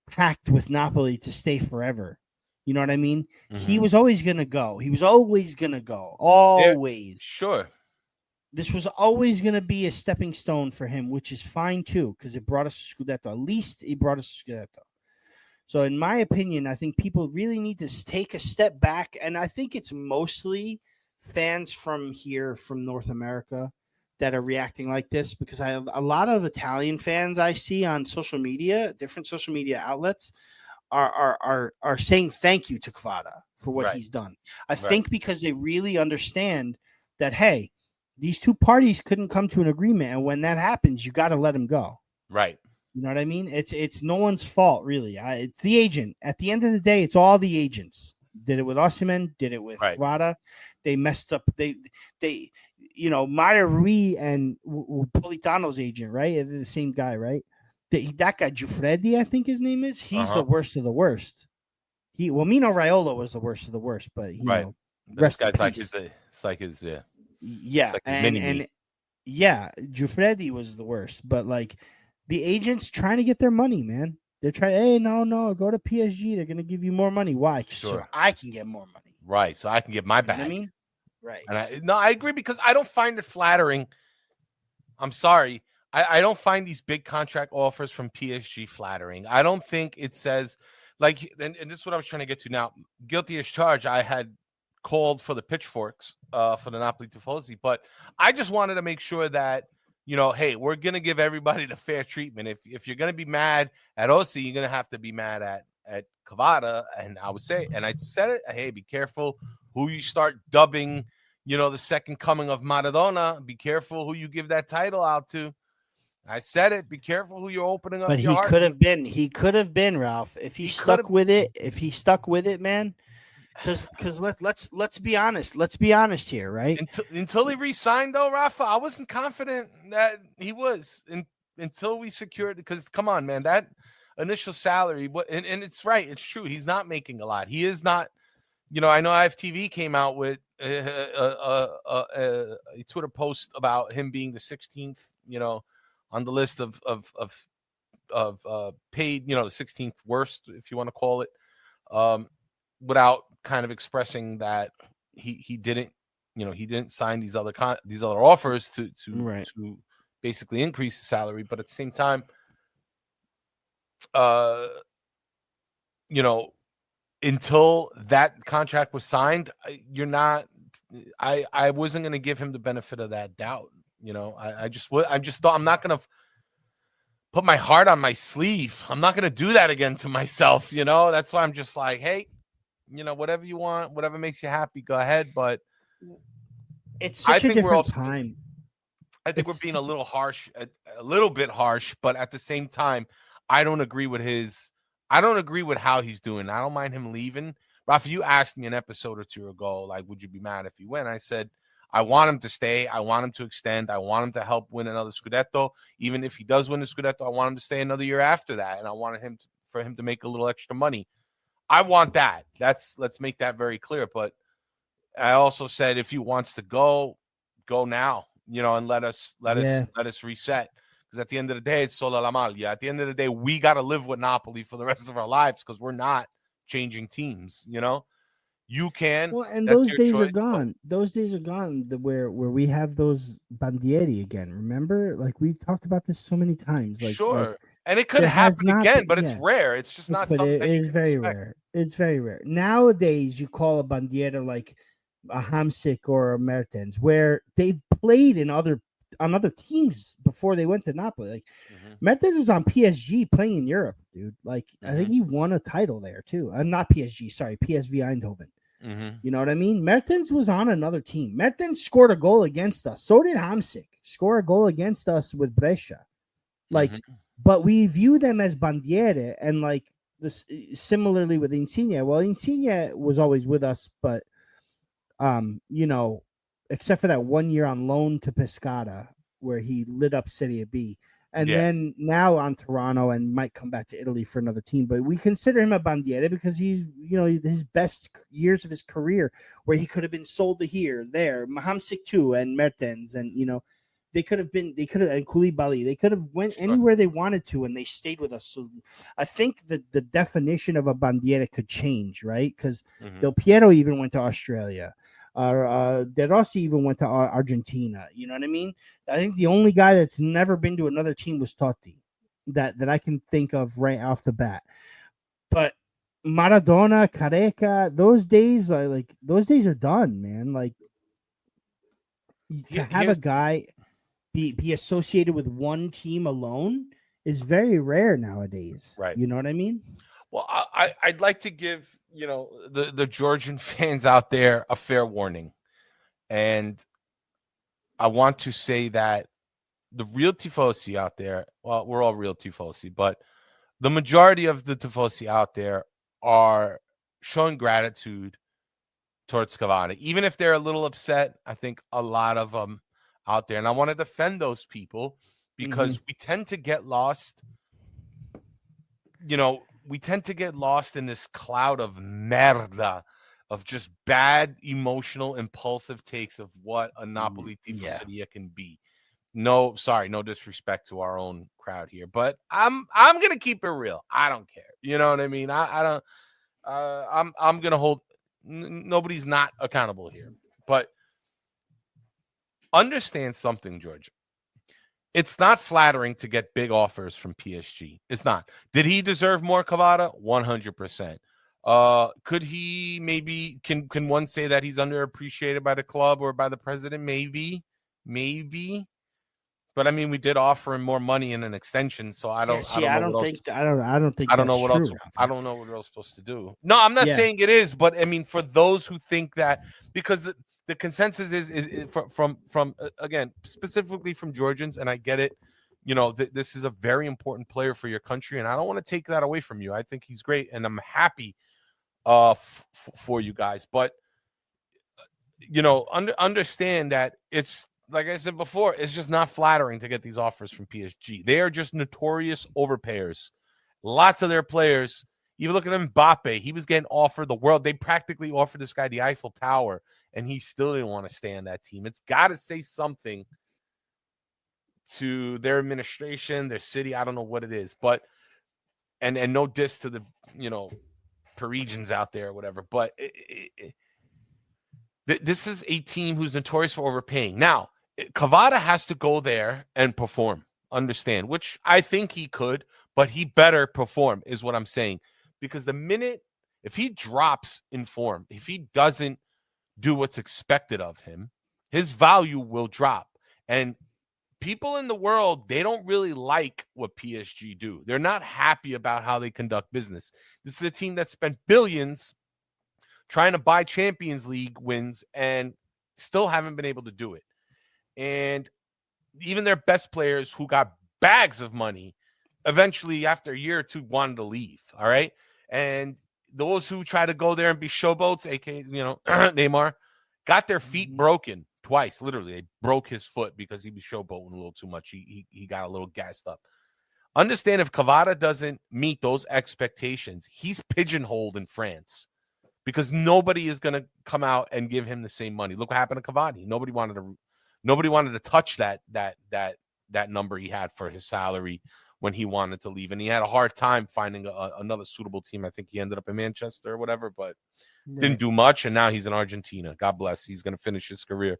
pact with Napoli to stay forever. You know what I mean? He was always going to go. He was always going to go. Always. Sure. This was always going to be a stepping stone for him, which is fine too, because it brought us to Scudetto. At least it brought us to Scudetto. So in my opinion, I think people really need to take a step back. And I think it's mostly fans from North America, that are reacting like this, because a lot of Italian fans I see on social media, different social media outlets, are saying thank you to Kvara for what he's done. I think because they really understand that, hey, these two parties couldn't come to an agreement, and when that happens, you got to let him go. Right. You know what I mean? It's no one's fault, really. It's the agent. At the end of the day, it's all the agents. Did it with Osimhen, did it with Kvara. They messed up. They Mario Rui and Politano's agent, right? They're the same guy, right? That guy, Giuffredi, I think his name is. He's the worst of the worst. Mino Raiola was the worst of the worst, but this guy's like his Giuffredi was the worst. But like the agents trying to get their money, man. They're trying. Hey, no, go to PSG. They're gonna give you more money. Why? So I can get more money. Right. So I can get my bag. You know what I mean? Right. And I agree, because I don't find it flattering. I'm sorry. I don't find these big contract offers from PSG flattering. I don't think it says, like, and this is what I was trying to get to now. Guilty as charged. I had called for the pitchforks for the Napoli Tifosi, but I just wanted to make sure that, hey, we're going to give everybody the fair treatment. If you're going to be mad at Ossi, you're going to have to be mad at Kvara. And I would say, and I said it, hey, be careful who you start dubbing, the second coming of Maradona. Be careful who you give that title out to. I said it. Be careful who you're opening up. But he could have been. He could have been, Ralph, if he stuck with it. If he stuck with it, man. Because let's be honest. Let's be honest here, right? Until he re-signed, though, Rafa, I wasn't confident that he was until we secured. Because come on, man, that initial salary. And it's right. It's true. He's not making a lot. He is not. I know IFTV came out with a Twitter post about him being the 16th, on the list of paid, the 16th worst, if you want to call it, without kind of expressing that he didn't sign these other offers to basically increase the salary, but at the same time, until that contract was signed, I wasn't going to give him the benefit of that doubt. I just thought I'm not going to put my heart on my sleeve. I'm not going to do that again to myself. That's why I'm just like, hey, whatever you want, whatever makes you happy, go ahead. But it's such a different time. I think we're being a little bit harsh, but at the same time, I don't agree with how he's doing. I don't mind him leaving. Rafa, you asked me an episode or two ago, like, would you be mad if he went? I said, I want him to stay. I want him to extend. I want him to help win another Scudetto. Even if he does win the Scudetto, I want him to stay another year after that. And I wanted for him to make a little extra money. I want that. Let's make that very clear. But I also said, if he wants to go now, and let us reset. Because at the end of the day, it's sola la maglia. At the end of the day, we got to live with Napoli for the rest of our lives, because we're not changing teams. You can. Well, and those days are gone. Those days are gone. Where we have those bandieri again. Remember, like we've talked about this so many times. Like, sure, and it could happen again, but it's rare. It's just not. But it is very rare. It's very rare nowadays. You call a bandiera like a Hamsik or a Mertens, where they've played on other teams before they went to Napoli. Like Mertens was on PSG playing in Europe, dude. Like I think he won a title there too. Not PSG, sorry, PSV Eindhoven. You know what I mean? Mertens was on another team. Mertens scored a goal against us. So did Hamsik score a goal against us with Brescia. Like, but we view them as bandiere, and like this similarly with Insigne. Well, Insigne was always with us, but You know, except for that 1 year on loan to Pescara where he lit up Serie B. And Yeah. then now on Toronto and might come back to Italy for another team. But we consider him a bandiera because he's, you know, his best years of his career where he could have been sold to here, there, Mahamsik too, and Mertens. And, you know, and Koulibaly, they could have went anywhere they wanted to and they stayed with us. So I think that the definition of a bandiera could change, right? Because Del Piero even went to Australia. De Rossi even went to Argentina. You know what I mean? I think the only guy that's never been to another team was Totti, that I can think of right off the bat. But Maradona, Careca, those days are done, man. Like to have a guy be associated with one team alone is very rare nowadays. Right. You know what I mean? Well, I'd like to give, you know, the Georgian fans out there a fair warning. And I want to say that the real tifosi out there, well, we're all real tifosi, but the majority of the tifosi out there are showing gratitude towards Kvara. Even if they're a little upset, I think a lot of them out there. And I want to defend those people because we tend to get lost. You know, we tend to get lost in this cloud of merda, of just bad, emotional, impulsive takes of what a Napoli tifoseria can be. No, sorry, no disrespect to our own crowd here, but I'm gonna keep it real. I don't care. You know what I mean? I don't. I'm gonna hold. Nobody's not accountable here, but understand something, George. It's not flattering to get big offers from PSG. It's not. Did he deserve more, Kvara? 100%. Could he maybe can one say that he's underappreciated by the club or by the president? Maybe. But I mean, we did offer him more money in an extension, so I don't know what else we're supposed to do. No, I'm not saying it is, but I mean, for those who think that, because the consensus is from again, specifically from Georgians, and I get it. You know, this is a very important player for your country, and I don't want to take that away from you. I think he's great, and I'm happy for you guys. But you know, understand that it's, like I said before, it's just not flattering to get these offers from PSG. They are just notorious overpayers. Lots of their players, even look at Mbappe, he was getting offered the world. They practically offered this guy the Eiffel Tower, and he still didn't want to stay on that team. It's got to say something to their administration, their city. I don't know what it is, but and no diss to the, you know, Parisians out there or whatever. But this is a team who's notorious for overpaying. Now, Kvara has to go there and perform, understand, which I think he could, but he better perform is what I'm saying. Because the minute, if he drops in form, if he doesn't do what's expected of him, his value will drop. And people in the world, they don't really like what PSG do. They're not happy about how they conduct business. This is a team that spent billions trying to buy Champions League wins and still haven't been able to do it. And even their best players who got bags of money eventually, after a year or two, wanted to leave. All right. And those who try to go there and be showboats, aka, you know, Neymar, got their feet broken twice. Literally, they broke his foot because he was showboating a little too much. He got a little gassed up. Understand, if Kvara doesn't meet those expectations, he's pigeonholed in France, because nobody is going to come out and give him the same money. Look what happened to Cavani. Nobody wanted to touch that number he had for his salary when he wanted to leave, and he had a hard time finding another suitable team. I think he ended up in Manchester or whatever, but didn't do much. And now he's in Argentina. God bless. He's going to finish his career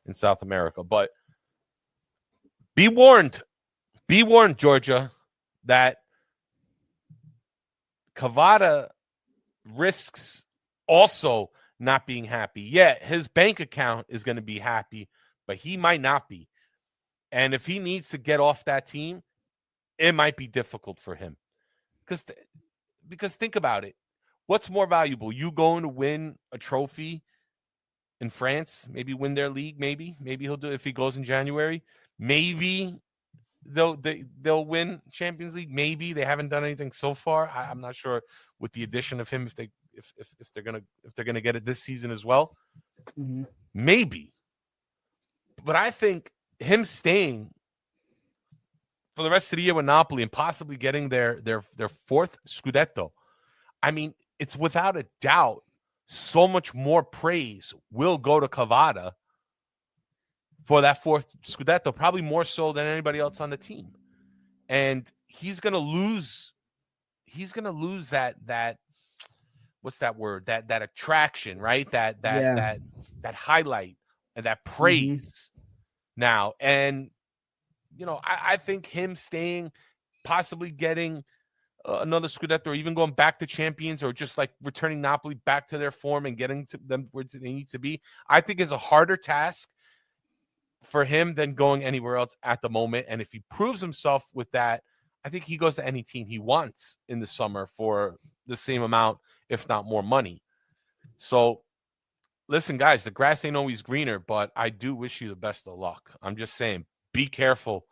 in South America. But be warned, Georgia, that Kvara risks also not being happy. Yeah, his bank account is going to be happy, but he might not be. And if he needs to get off that team, it might be difficult for him. Because think about it. What's more valuable? You going to win a trophy in France, maybe win their league, maybe he'll do it if he goes in January. Maybe they'll win Champions League. Maybe they haven't done anything so far. I'm not sure with the addition of him if they're gonna get it this season as well. Maybe. But I think him staying for the rest of the year with Napoli and possibly getting their fourth Scudetto, I mean, it's without a doubt so much more praise will go to Kvara for that fourth Scudetto, probably more so than anybody else on the team. And he's gonna lose that what's that word? That attraction, right? That highlight and that praise now. And I think him staying, possibly getting another Scudetto, or even going back to champions, or just like returning Napoli back to their form and getting to them where they need to be, I think is a harder task for him than going anywhere else at the moment. And if he proves himself with that, I think he goes to any team he wants in the summer for the same amount, if not more money. So listen, guys, the grass ain't always greener, but I do wish you the best of luck. I'm just saying, be careful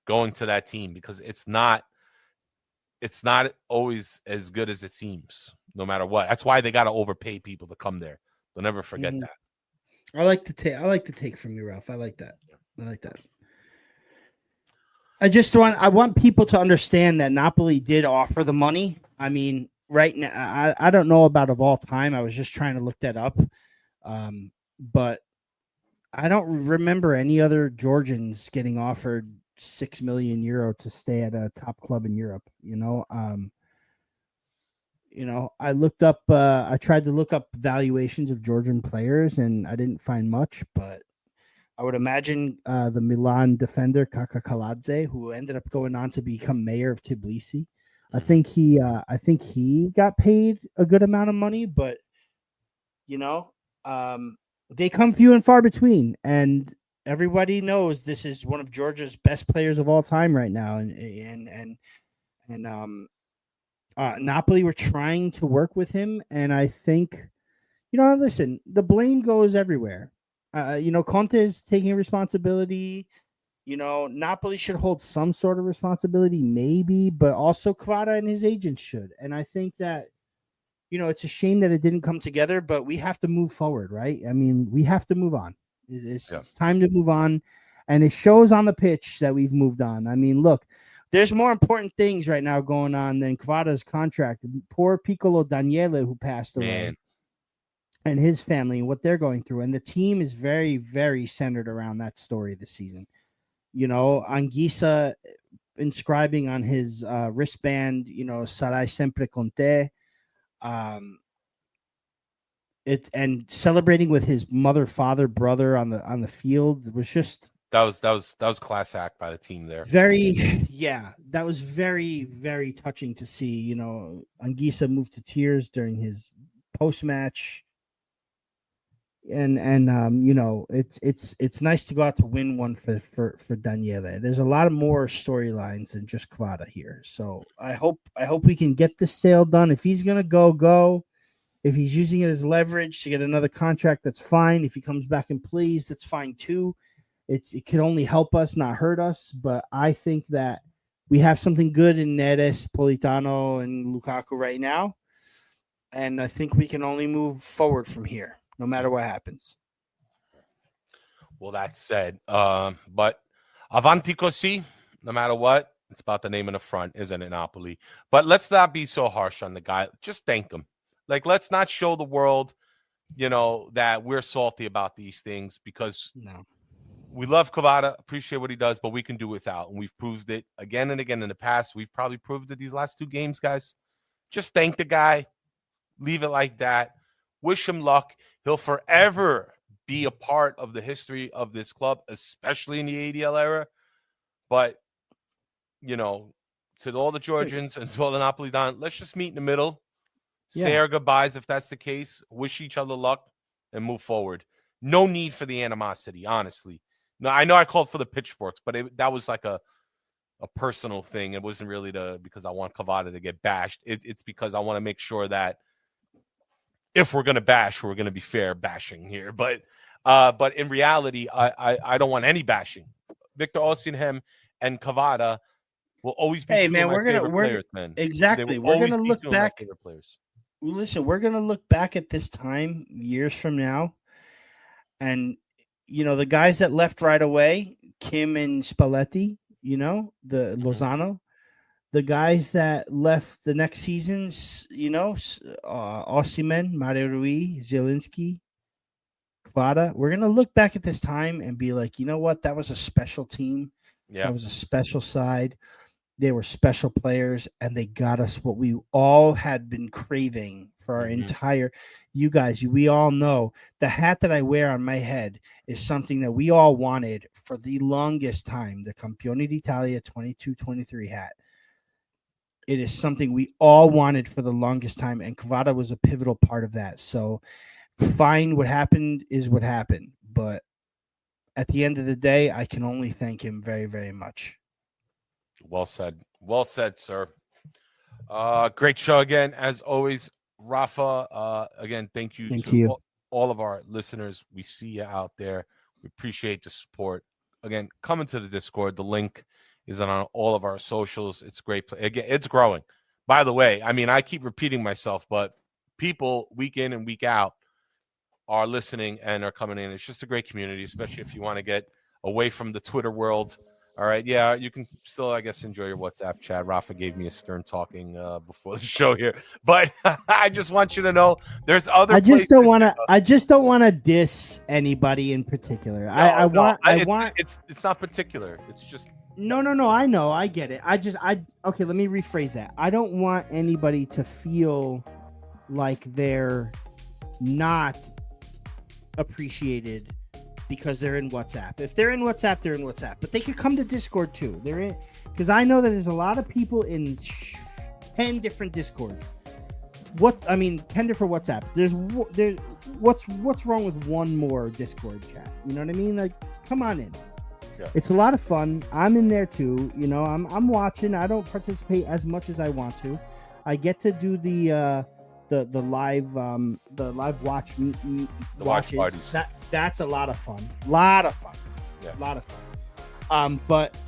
going to that team, because it's not always as good as it seems, no matter what. That's why they got to overpay people to come there. They'll never forget that. I like the take from you, Ralph. I like that. I want people to understand that Napoli did offer the money. I mean, right now, I don't know about of all time. I was just trying to look that up. But I don't remember any other Georgians getting offered 6 million euro to stay at a top club in Europe. I looked up, I tried to look up valuations of Georgian players, and I didn't find much, but I would imagine the Milan defender Kakakaladze, who ended up going on to become mayor of Tbilisi, I think he got paid a good amount of money, but they come few and far between, and everybody knows this is one of Georgia's best players of all time right now, and Napoli were trying to work with him, and I think, listen, the blame goes everywhere. Conte is taking responsibility. Napoli should hold some sort of responsibility, maybe, but also Kvara and his agents should. And I think that, it's a shame that it didn't come together, but we have to move forward, right? I mean, we have to move on. It's time to move on. And it shows on the pitch that we've moved on. I mean, look, there's more important things right now going on than Kvara's contract. Poor Piccolo Daniele, who passed away, and his family, and what they're going through. And the team is very, very centered around that story this season. Anguissa inscribing on his wristband, Sarai sempre con te. And celebrating with his mother, father, brother on the field. It was just that was class act by the team there. That was very, very touching to see. Anguissa moved to tears during his post match. And it's nice to go out to win one for Daniele. There's a lot of more storylines than just Kvara here. So I hope we can get this sale done. If he's gonna go. If he's using it as leverage to get another contract, that's fine. If he comes back and plays, that's fine too. It can only help us, not hurt us. But I think that we have something good in Neres, Politano, and Lukaku right now. And I think we can only move forward from here, no matter what happens. Well, that said, but avanti così, no matter what, it's about the name in the front, isn't it, Napoli? But let's not be so harsh on the guy. Just thank him. Let's not show the world, that we're salty about these things, because we love Kvara, appreciate what he does, but we can do without. And we've proved it again and again in the past. We've probably proved it these last 2 games, guys. Just thank the guy. Leave it like that. Wish him luck. He'll forever be a part of the history of this club, especially in the ADL era. But, to all the Georgians and to all the Napoli Don, let's just meet in the middle. Say our goodbyes if that's the case. Wish each other luck and move forward. No need for the animosity, honestly. No, I know I called for the pitchforks, but that was like a personal thing. It wasn't really because I want Kvara to get bashed. It's because I want to make sure that if we're going to bash, we're going to be fair bashing here. But in reality, I don't want any bashing. Victor Osimhen and Kvara will always be two of my favorite players, man. Exactly. We're going to look back. Listen, we're going to look back at this time years from now, And the guys that left right away, Kim and Spalletti, the Lozano, the guys that left the next seasons, Osimhen, Mario Rui, Zielinski, Kvara. We're gonna look back at this time and be like, you know what? That was a special team. Yeah. That was a special side. They were special players, and they got us what we all had been craving for our entire. You guys, we all know the hat that I wear on my head is something that we all wanted for the longest time. The Campione d'Italia 22-23 hat. It is something we all wanted for the longest time, and Kvara was a pivotal part of that. So, fine, what happened is what happened. But at the end of the day, I can only thank him very, very much. Well said. Well said, sir. Great show again, as always, Rafa. Again, thank you to all of our listeners. We see you out there. We appreciate the support. Again, come into the Discord. The link is on all of our socials. It's great. Again, it's growing. By the way, I mean, I keep repeating myself, but people week in and week out are listening and are coming in. It's just a great community, especially if you want to get away from the Twitter world. All right. Yeah, you can still, I guess, enjoy your WhatsApp chat. Rafa gave me a stern talking before the show here. But I just want you to know there's other I just don't want to diss anybody in particular. It's not particular. It's just No, I know. I get it. Okay, let me rephrase that. I don't want anybody to feel like they're not appreciated because they're in WhatsApp. If they're in WhatsApp, they're in WhatsApp. But they could come to Discord too. They're in, because I know that there's a lot of people in 10 different Discords. 10 different WhatsApp. There's what's wrong with one more Discord chat? You know what I mean? Like, come on in. Yeah. It's a lot of fun. I'm in there too. I'm watching. I don't participate as much as I want to. I get to do the live watch watch parties. That's a lot of fun. Yeah. A lot of fun. But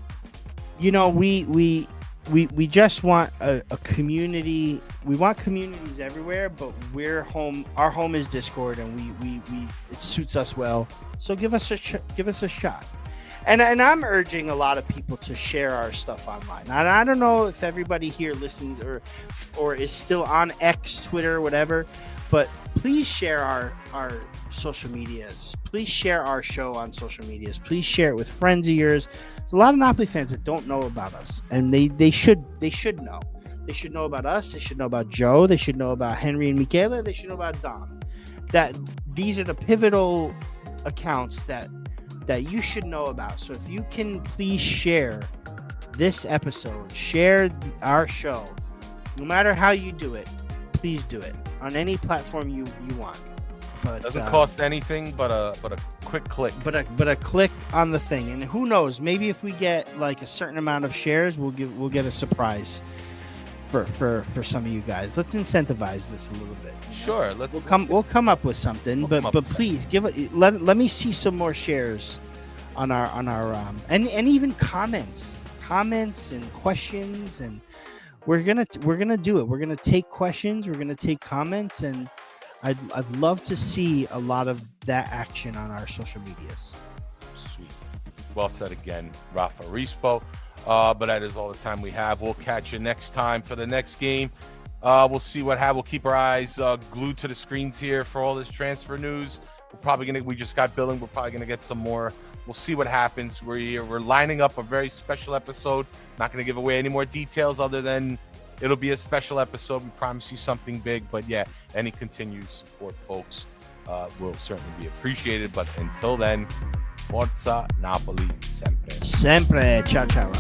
we just want a community. We want communities everywhere, but we're home. Our home is Discord, and we it suits us well. So give us a shot. And I'm urging a lot of people to share our stuff online. And I don't know if everybody here listens or is still on X, Twitter, whatever, but please share our social medias. Please share our show on social medias. Please share it with friends of yours. There's a lot of Napoli fans that don't know about us, and they should know. They should know about us. They should know about Joe. They should know about Henry and Michela. They should know about Dom. That these are the pivotal accounts that you should know about. So if you can please share this episode, share our show, no matter how you do it, please do it on any platform you want. But doesn't cost anything but a quick click. But a click on the thing, and who knows? Maybe if we get like a certain amount of shares, we'll get a surprise for some of you guys. Let's incentivize this a little bit. Sure, we'll come up with something. But please let me see some more shares on our and even comments and questions, and we're gonna do it. We're gonna take questions. We're gonna take comments, and I'd love to see a lot of that action on our social medias. Sweet. Well said again, Rafa Rispo. But that is all the time we have. We'll catch you next time for the next game. We'll see what happens. We'll keep our eyes glued to the screens here for all this transfer news. We just got billing. We're probably gonna get some more. We'll see what happens. We're lining up a very special episode. Not gonna give away any more details other than it'll be a special episode. We promise you something big. But yeah, any continued support, folks, will certainly be appreciated. But until then, Forza Napoli sempre. Sempre. Ciao, ciao.